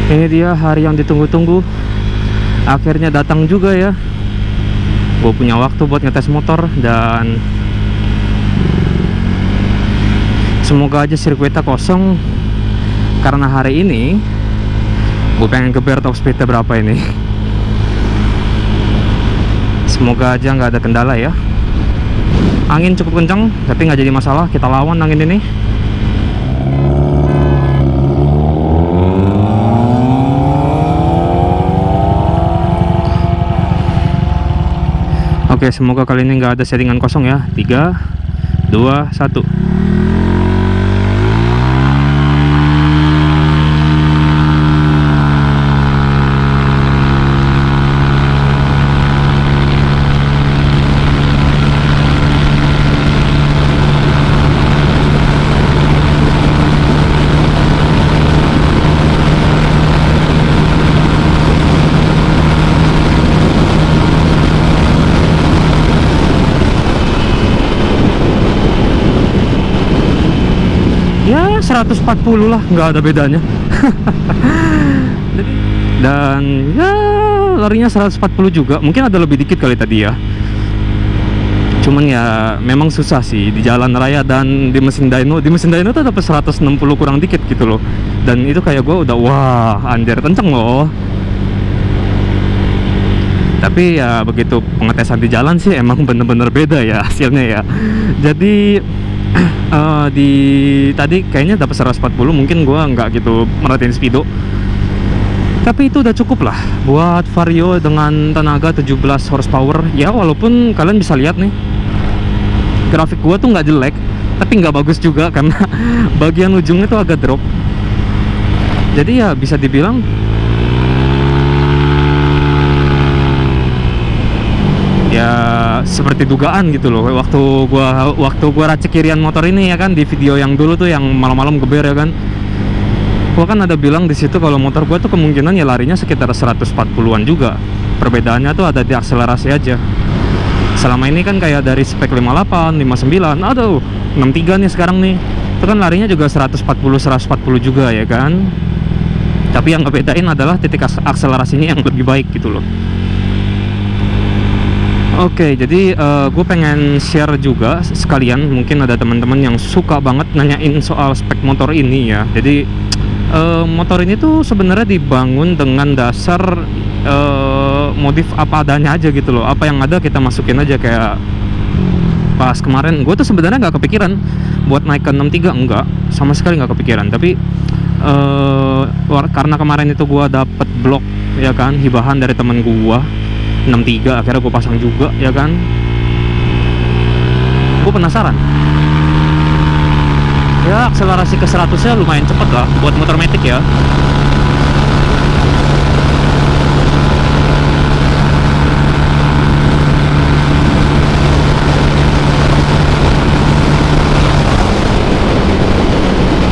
Ini dia hari yang ditunggu-tunggu. Akhirnya datang juga ya. Gue punya waktu buat ngetes motor. Dan semoga aja sirkuitnya kosong. Karena hari ini gue pengen geber top speednya berapa ini. Semoga aja nggak ada kendala ya. Angin cukup kencang, tapi nggak jadi masalah. Kita lawan angin ini. Oke, semoga kali ini nggak ada settingan kosong ya. 3, 2, 1. Ya 140 lah, nggak ada bedanya. Dan ya larinya 140 juga. Mungkin ada lebih dikit kali tadi ya. Cuman ya memang susah sih di jalan raya dan di mesin dyno. Di mesin dyno tuh dapat 160 kurang dikit gitu loh. Dan itu kayak gue udah wah anjir kenceng loh. Tapi ya begitu pengetesan di jalan sih emang bener-bener beda ya hasilnya ya. Jadi di tadi kayaknya dapat 140, mungkin gua nggak gitu merhatiin speedo, tapi itu udah cukup lah buat Vario dengan tenaga 17 horsepower ya. Walaupun kalian bisa lihat nih grafik gua tuh nggak jelek, tapi nggak bagus juga karena bagian ujungnya tuh agak drop. Jadi ya bisa dibilang ya seperti dugaan gitu loh. Waktu gua racik kirian motor ini ya kan, di video yang dulu tuh yang malam-malam geber ya kan, gua kan ada bilang di situ kalau motor gua tuh kemungkinan ya larinya sekitar 140-an juga. Perbedaannya tuh ada di akselerasi aja. Selama ini kan kayak dari spek 58, 59, aduh 63 nih sekarang nih, itu kan larinya juga 140 juga ya kan. Tapi yang ngebedain adalah titik akselerasinya yang lebih baik gitu loh. Oke, jadi gue pengen share juga sekalian, mungkin ada teman-teman yang suka banget nanyain soal spek motor ini ya. Jadi motor ini tuh sebenarnya dibangun dengan dasar modif apa adanya aja gitu loh. Apa yang ada kita masukin aja. Kayak pas kemarin gue tuh sebenarnya nggak kepikiran buat naik ke 63, enggak, sama sekali nggak kepikiran. Tapi karena kemarin itu gue dapet blok ya kan, hibahan dari temen gue 63, akhirnya gue pasang juga ya kan. Gue penasaran ya, akselerasi ke 100 nya lumayan cepet lah buat motor matic ya.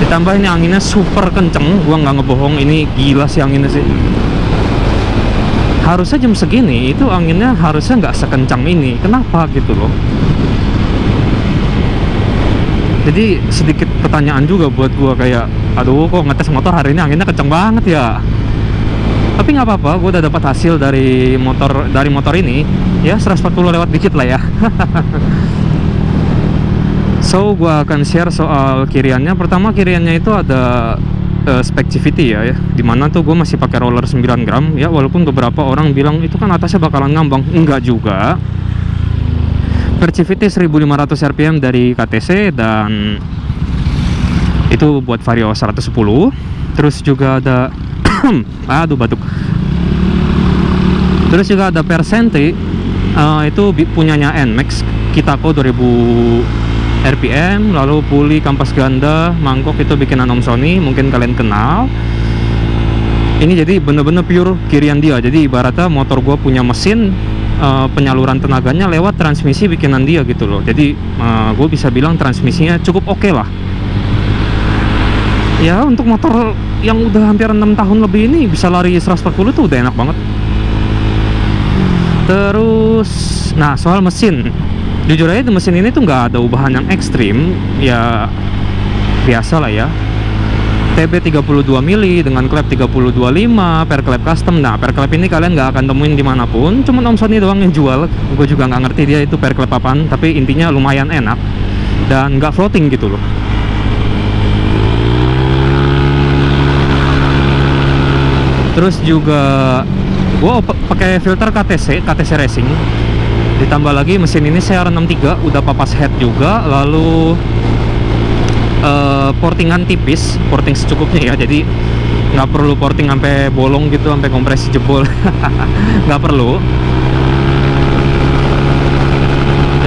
Ditambah ini anginnya super kenceng, gua nggak ngebohong, ini gila sih anginnya sih. Harusnya jam segini itu anginnya harusnya nggak sekencang ini, kenapa gitu loh. Jadi sedikit pertanyaan juga buat gua, kayak aduh kok ngetes motor hari ini anginnya kencang banget ya. Tapi nggak apa-apa, gua udah dapat hasil dari motor ini ya, 140 lewat dikit lah ya. So gua akan share soal kiriannya. Pertama, kiriannya itu ada spek CVT ya, dimana tuh gue masih pakai roller 9 gram ya. Walaupun beberapa orang bilang itu kan atasnya bakalan ngambang, enggak juga. Per CVT 1500 rpm dari KTC, dan itu buat Vario 110. Terus juga ada aduh batuk. Terus juga ada per Senti, itu punyanya NMAX Kitako 2000 RPM, lalu puli kampas ganda mangkok itu bikinan Om Sony, mungkin kalian kenal. Ini jadi bener-bener pure kirian dia. Jadi ibaratnya motor gue punya mesin, penyaluran tenaganya lewat transmisi bikinan dia gitu loh. Jadi gue bisa bilang transmisinya cukup oke lah ya. Untuk motor yang udah hampir 6 tahun lebih ini bisa lari 140 tuh udah enak banget. Terus nah soal mesin, jujur aja di mesin ini tuh nggak ada ubahan yang ekstrim ya, biasa lah ya. TB 32 mili dengan klep 3025 per klep custom. Nah, per klep ini kalian nggak akan temuin dimanapun, cuman Om Sony doang yang jual. Gue juga nggak ngerti dia itu per klep apaan, tapi intinya lumayan enak dan nggak floating gitu loh. Terus juga gue pakai filter KTC Racing, ditambah lagi mesin ini CR63 udah papas head juga, lalu portingan tipis, porting secukupnya ya, jadi nggak perlu porting sampai bolong gitu, sampai kompresi jebol. Nggak perlu.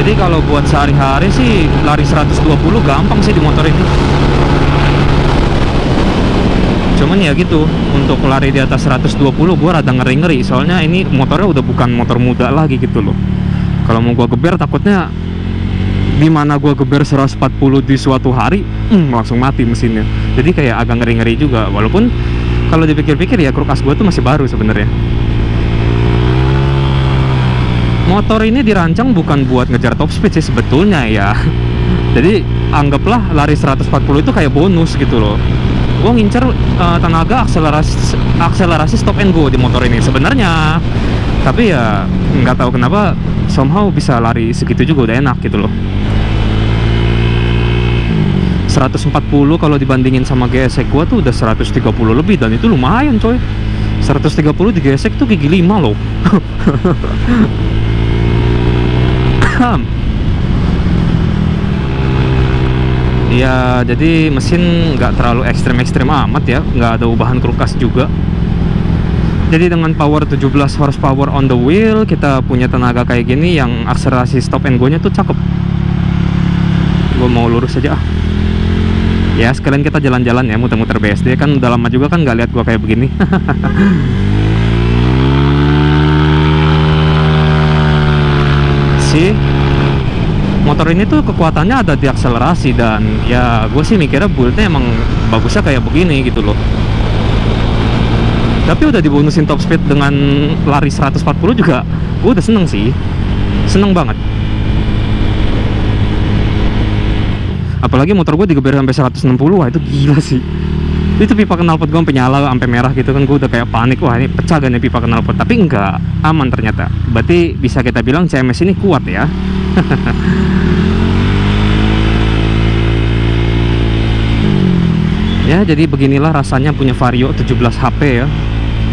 Jadi kalau buat sehari-hari sih lari 120 gampang sih di motor ini. Cuman ya gitu, untuk lari di atas 120 gua rada ngeri-ngeri, soalnya ini motornya udah bukan motor muda lagi gitu loh. Kalau mau gua geber takutnya dimana gua geber 140 di suatu hari langsung mati mesinnya. Jadi kayak agak ngeri-ngeri juga, walaupun kalau dipikir-pikir ya Kruk As gua tuh masih baru sebenarnya. Motor ini dirancang bukan buat ngejar top speed sih sebetulnya ya. Jadi anggaplah lari 140 itu kayak bonus gitu loh. Gue ngincer tenaga akselerasi stop and go di motor ini sebenarnya, tapi ya nggak tahu kenapa somehow bisa lari segitu juga udah enak gitu loh. 140 kalau dibandingin sama gesek gua tuh udah 130 lebih, dan itu lumayan coy. 130 di gesek tuh gigi 5 loh. Ya jadi mesin nggak terlalu ekstrim amat ya, nggak ada ubahan Kruk As juga. Jadi dengan power 17 horsepower on the wheel, kita punya tenaga kayak gini yang akselerasi stop and go nya tuh cakep. Gue mau lurus aja ah. Ya sekalian kita jalan-jalan ya, muter-muter BSD, kan udah lama juga kan nggak lihat gue kayak begini. Sih motor ini tuh kekuatannya ada di akselerasi, dan ya gue sih mikirnya buildnya emang bagusnya kayak begini gitu loh. Tapi udah dibonusin top speed dengan lari 140 juga, gue udah seneng sih, seneng banget. Apalagi motor gue digeber sampai 160, wah itu gila sih. Itu pipa knalpot gue sampai nyala, sampai merah gitu kan, gue udah kayak panik, wah ini pecah gak nih pipa knalpot. Tapi enggak, aman ternyata. Berarti bisa kita bilang CMS ini kuat ya. Ya jadi beginilah rasanya punya Vario 17 HP ya.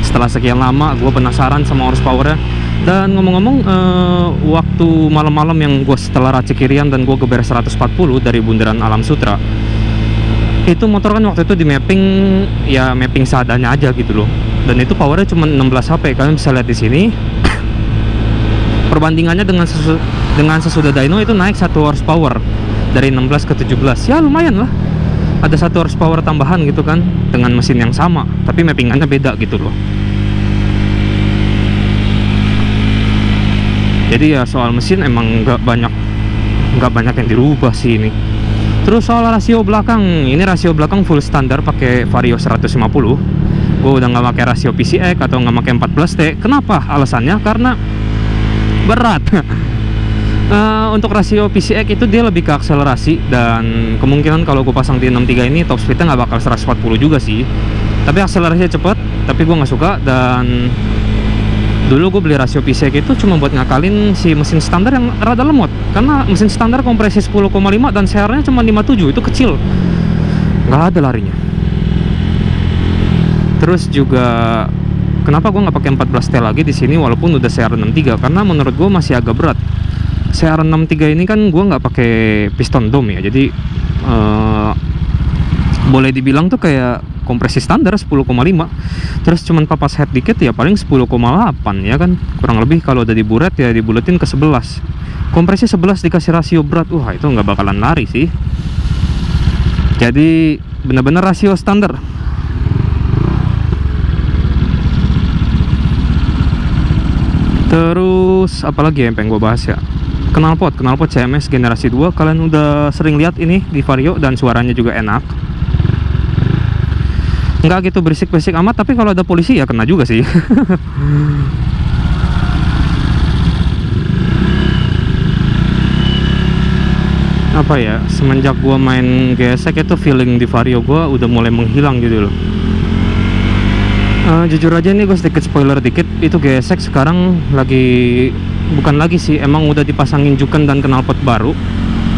Setelah sekian lama gue penasaran sama horsepowernya. Dan ngomong-ngomong, waktu malam-malam yang gue setelah racik kirian dan gue geber 140 dari bundaran Alam Sutra, itu motor kan waktu itu di mapping, ya mapping seadanya aja gitu loh. Dan itu powernya cuma 16 HP. Kalian bisa lihat di sini. Perbandingannya dengan sesudah dyno itu naik 1 horsepower dari 16 ke 17. Ya lumayan lah, ada 1 horsepower tambahan gitu kan, dengan mesin yang sama tapi mappingannya beda gitu loh. Jadi ya soal mesin emang nggak banyak yang dirubah sih ini. Terus soal rasio belakang, ini rasio belakang full standar pakai Vario 150. Gue udah nggak pakai rasio PCX atau nggak pakai 14T. Kenapa? Alasannya karena berat. Untuk rasio PCX itu dia lebih ke akselerasi, dan kemungkinan kalau gue pasang di 63 ini top speednya nggak bakal 140 juga sih. Tapi akselerasinya cepet, tapi gue nggak suka. Dan dulu gue beli rasio PCX itu cuma buat ngakalin si mesin standar yang rada lemot, karena mesin standar kompresi 10,5 dan CR-nya cuma 57, itu kecil, nggak ada larinya. Terus juga kenapa gue nggak pakai 14T lagi di sini walaupun udah CR63, karena menurut gue masih agak berat. CR63 ini kan gue nggak pakai piston dome ya, jadi boleh dibilang tuh kayak kompresi standar 10,5, terus cuman papas head dikit ya paling 10,8 ya kan, kurang lebih. Kalau udah diburet ya dibuletin ke 11, kompresi 11 dikasih rasio berat, wah itu nggak bakalan lari sih. Jadi bener-bener rasio standar. Terus apalagi yang pengen gue bahas ya, knalpot CMS generasi 2. Kalian udah sering lihat ini di Vario, dan suaranya juga enak, nggak gitu berisik-berisik amat. Tapi kalau ada polisi ya kena juga sih. apa ya, semenjak gua main GSX itu feeling di Vario gua udah mulai menghilang gitu loh. Jujur aja nih gue sedikit spoiler dikit, itu GSX sekarang lagi, bukan lagi sih, emang udah dipasangin juken dan knalpot baru.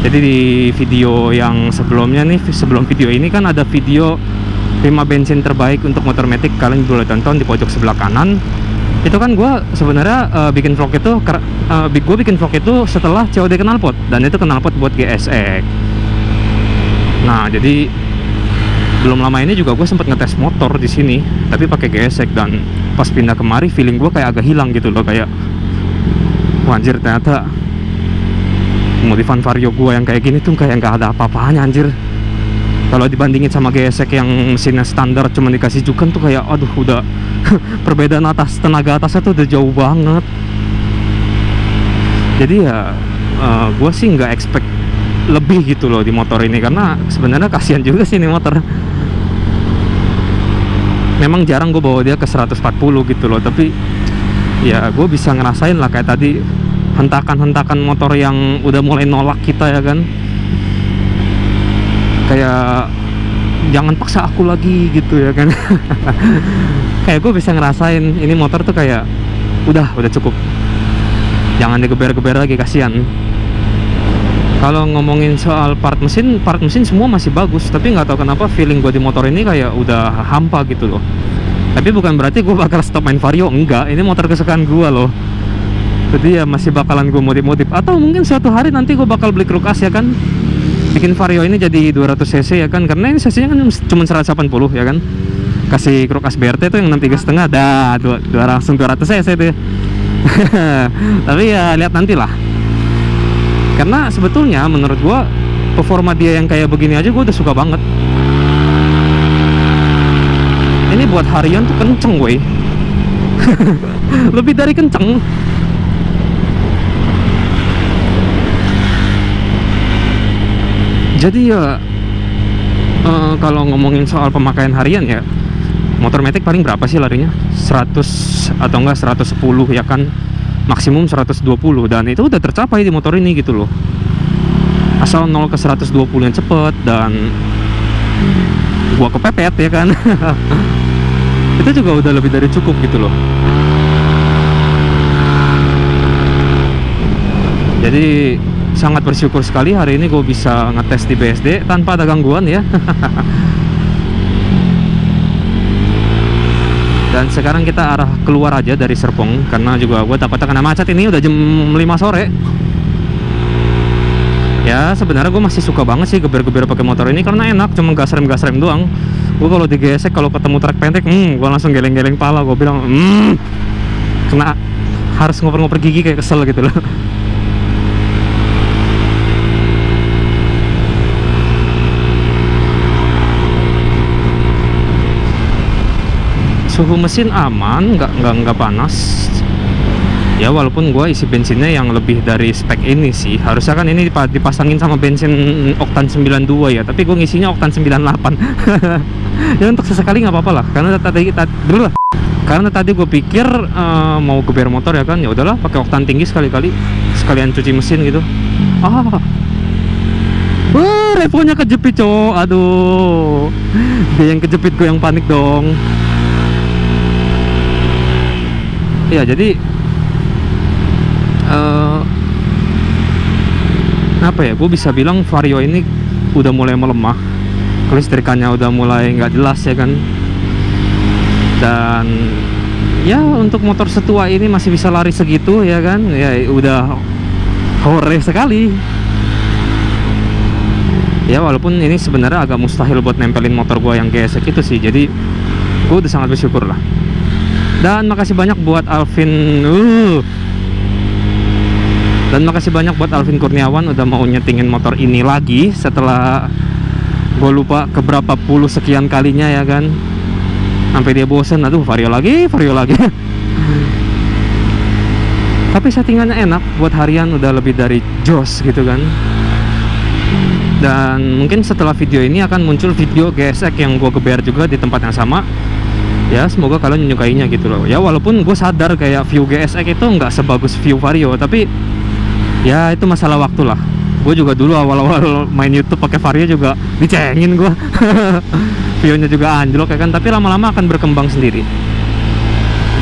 Jadi di video yang sebelumnya nih, sebelum video ini kan ada video 5 bensin terbaik untuk motor matic, kalian boleh tonton di pojok sebelah kanan. Itu kan gue sebenarnya bikin vlog itu, gue bikin vlog itu setelah COD knalpot, dan itu knalpot buat GSX. Nah jadi belum lama ini juga gue sempet ngetes motor di sini, tapi pakai GSX, dan pas pindah kemari feeling gue kayak agak hilang gitu loh, kayak wah anjir, ternyata modifan Vario gue yang kayak gini tuh kayak nggak ada apa-apanya anjir. Kalau dibandingin sama GSX yang mesinnya standar cuma dikasih juken tuh kayak aduh udah perbedaan tenaga atasnya tuh udah jauh banget. Jadi ya gue sih nggak expect lebih gitu loh di motor ini, karena sebenarnya kasihan juga sih ini motor. Memang jarang gue bawa dia ke 140 gitu loh, tapi ya gue bisa ngerasain lah kayak tadi hentakan-hentakan motor yang udah mulai nolak kita ya kan, kayak jangan paksa aku lagi gitu ya kan. Kayak gue bisa ngerasain ini motor tuh kayak udah cukup, jangan digeber-geber lagi, kasihan. Kalau ngomongin soal part mesin semua masih bagus, tapi nggak tahu kenapa feeling gue di motor ini kayak udah hampa gitu loh. Tapi bukan berarti gue bakal stop main Vario, enggak, ini motor kesukaan gue loh. Jadi ya masih bakalan gue modif-modif, atau mungkin suatu hari nanti gue bakal beli Krukas ya kan, bikin Vario ini jadi 200 cc ya kan, karena ini cc nya kan cuma 180 ya kan. Kasih Krukas BRT tuh yang 63,5, dah langsung 200 cc tuh. Tapi ya lihat nanti lah, karena sebetulnya menurut gue performa dia yang kayak begini aja gue udah suka banget. Ini buat harian tuh kenceng weh. Lebih dari kenceng. Jadi ya kalau ngomongin soal pemakaian harian ya, motor matic paling berapa sih larinya? 100 atau enggak 110 ya kan, maksimum 120, dan itu udah tercapai di motor ini gitu loh. Asal 0 ke 120 yang cepet dan gua kepepet ya kan. Itu juga udah lebih dari cukup gitu loh. Jadi sangat bersyukur sekali hari ini gue bisa ngetes di BSD tanpa ada gangguan ya. Dan sekarang kita arah keluar aja dari Serpong, karena juga gue takutnya kena macet, ini udah jam 5 sore. Ya sebenarnya gue masih suka banget sih geber-geber pakai motor ini karena enak, cuma gas rem doang. Gue kalau di GSX kalau ketemu trek pendek, gue langsung geleng-geleng pala, gue bilang kena, harus ngoper-ngoper gigi kayak kesel gitu loh. Suhu mesin aman, nggak panas. Ya walaupun gue isi bensinnya yang lebih dari spek ini sih. Harusnya kan ini dipasangin sama bensin oktan 92 ya, tapi gue ngisinya oktan 98. Ya untuk sesekali nggak apa-apa lah, karena tadi gue pikir mau geber motor ya kan, ya udahlah pakai oktan tinggi sekalian cuci mesin gitu. Revonya kejepit cowok, aduh, dia yang kejepit, gue yang panik dong. Ya jadi apa ya, gue bisa bilang Vario ini udah mulai melemah, kelistrikannya udah mulai nggak jelas ya kan. Dan ya untuk motor setua ini masih bisa lari segitu ya kan, ya udah hore sekali. Ya walaupun ini sebenarnya agak mustahil buat nempelin motor gue yang GSX itu sih, jadi gue udah sangat bersyukur lah. Dan makasih banyak buat Alvin Kurniawan udah mau nyetingin motor ini lagi setelah gue lupa keberapa puluh sekian kalinya ya kan, sampai dia bosen, aduh Vario lagi. Tapi settingannya enak, buat harian udah lebih dari jos gitu kan. Dan mungkin setelah video ini akan muncul video GSX yang gue geber juga di tempat yang sama. Ya semoga kalian menyukainya gitu loh. Ya walaupun gue sadar kayak view GSX itu nggak sebagus view Vario, tapi ya itu masalah waktu lah. Gue juga dulu awal-awal main YouTube pakai Vario juga dicengin gue. View-nya juga anjlok ya kan, tapi lama-lama akan berkembang sendiri.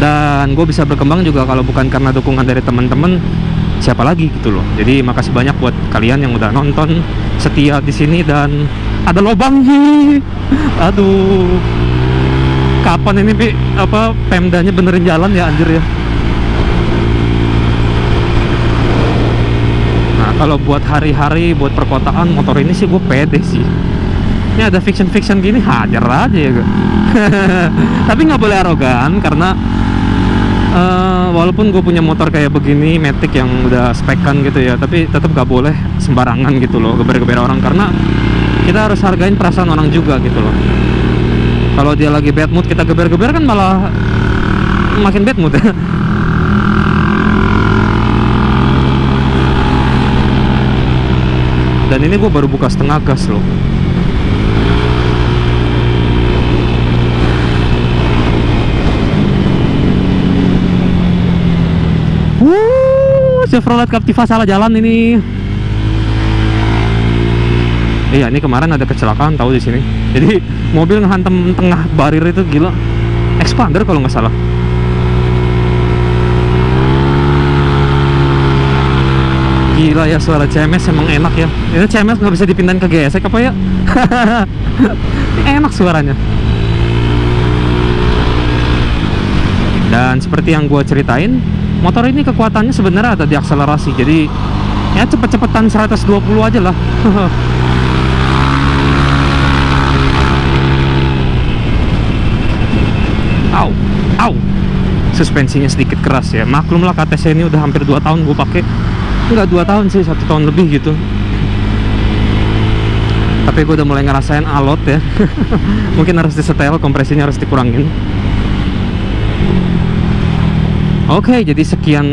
Dan gue bisa berkembang juga kalau bukan karena dukungan dari teman-teman, siapa lagi gitu loh. Jadi makasih banyak buat kalian yang udah nonton setia di sini. Dan ada lobang nih. Aduh. Kapan ini Pemdanya benerin jalan ya anjir ya. Nah, kalau buat hari-hari, buat perkotaan, motor ini sih gue pede sih. Ini ada fiction gini, hajar aja ya gue. Tapi nggak boleh arogan, karena walaupun gue punya motor kayak begini, Matic yang udah spekan gitu ya, tapi tetap nggak boleh sembarangan gitu loh, geber-geber orang, karena kita harus hargain perasaan orang juga gitu loh. Kalau dia lagi bad mood, kita geber-geber kan malah makin bad mood ya. Dan ini gue baru buka setengah gas loh. Chevrolet Captiva salah jalan ini. Iya, ini kemarin ada kecelakaan tahu di sini. Jadi mobil ngehantam tengah barir itu, gila. Expander kalau nggak salah. Gila ya, suara CMS emang enak ya. Ini CMS nggak bisa dipindahin ke gesek apa ya? Enak suaranya. Dan seperti yang gue ceritain, motor ini kekuatannya sebenarnya ada di akselerasi. Jadi ya cepet-cepetan 120 aja lah. Au, suspensinya sedikit keras ya. Maklum lah, KTC ini udah hampir 2 tahun gue pakai. Enggak 2 tahun sih, 1 tahun lebih gitu. Tapi gue udah mulai ngerasain alot ya. Mungkin harus disetel, kompresinya harus dikurangin. Oke, jadi sekian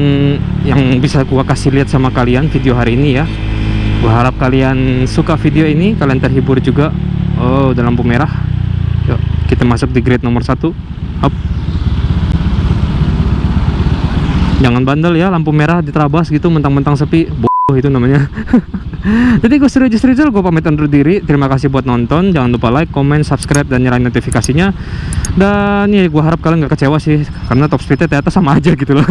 yang bisa gue kasih lihat sama kalian video hari ini ya. Gue harap kalian suka video ini, kalian terhibur juga. Oh, udah lampu merah. Yuk, kita masuk di grade nomor 1. Hop. Jangan bandel ya, lampu merah diterabas gitu mentang-mentang sepi. Bodoh itu namanya. Jadi gue Regis Rizal, gue pamit undur diri. Terima kasih buat nonton. Jangan lupa like, comment, subscribe, dan nyalain notifikasinya. Dan ya gue harap kalian gak kecewa sih, karena top speednya ternyata sama aja gitu loh.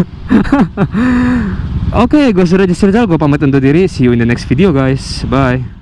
Oke, gue Regis Rizal, gue pamit undur diri. See you in the next video guys. Bye.